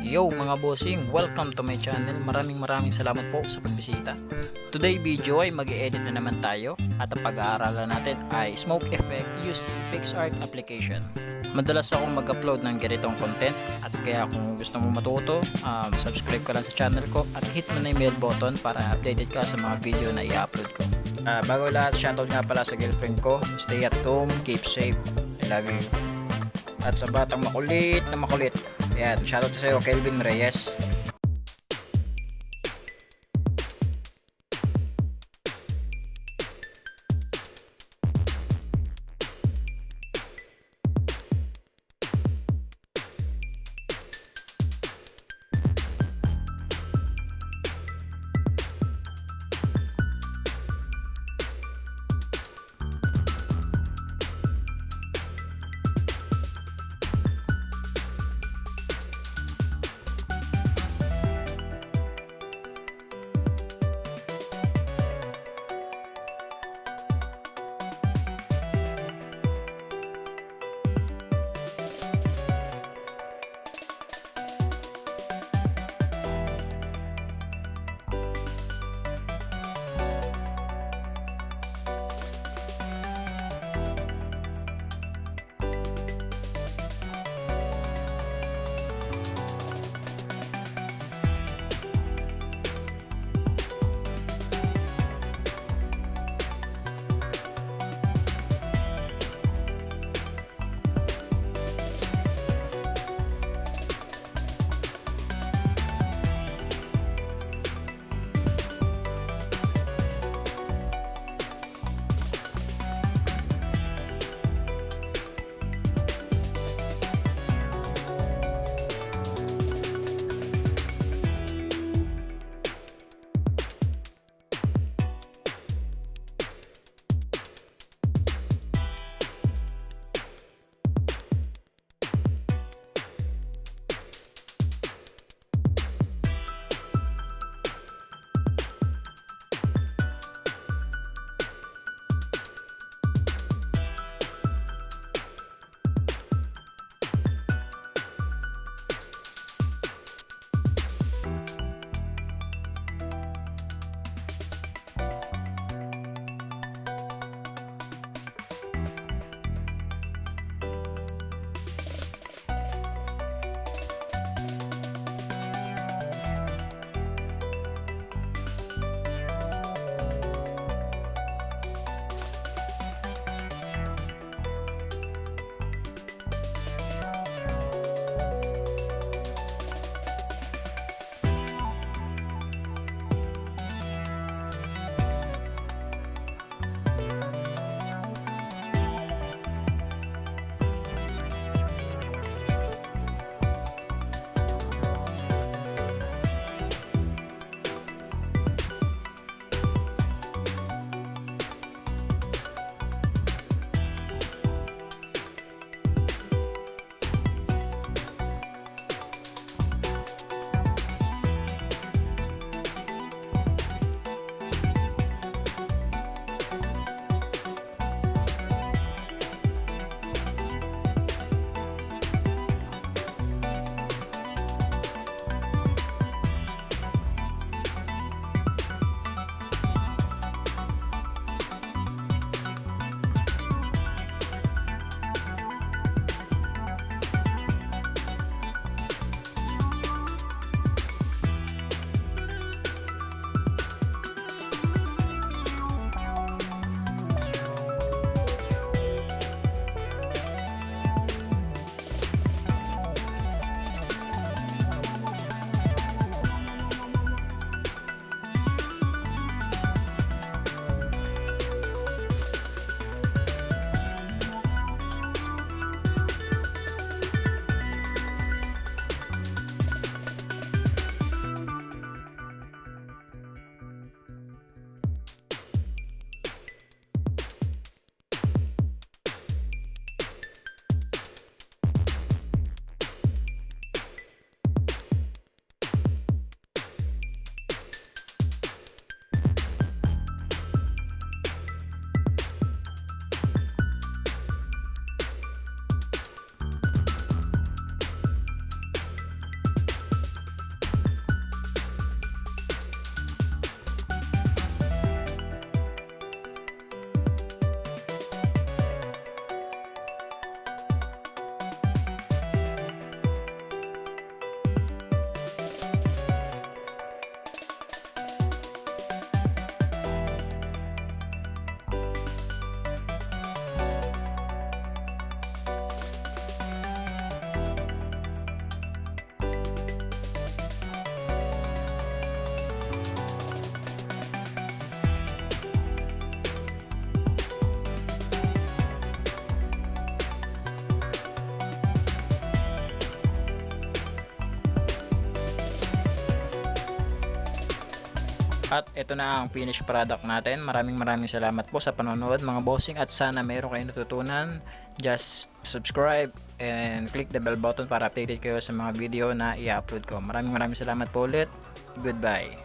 Yo mga bossing, welcome to my channel. Maraming salamat po sa pagbisita. Today video ay mag-e-edit na naman tayo at ang pag-aaralan natin ay smoke effect using PicsArt application. Madalas akong mag-upload ng ganitong content at kaya kung gusto mo matuto, subscribe ka lang sa channel ko at hit mo na yung bell button para updated ka sa mga video na i-upload ko. Bago lahat, shoutout nga pala sa girlfriend ko. Stay at home, keep safe. I love you. At sa batang makulit na makulit, ayan, shoutout sa iyo, Kelvin Reyes. At ito na ang finished product natin. Maraming salamat po sa panonood mga bossing, at sana meron kayong natutunan. Just subscribe and click the bell button para updated kayo sa mga video na i-upload ko. Maraming salamat po ulit. Goodbye.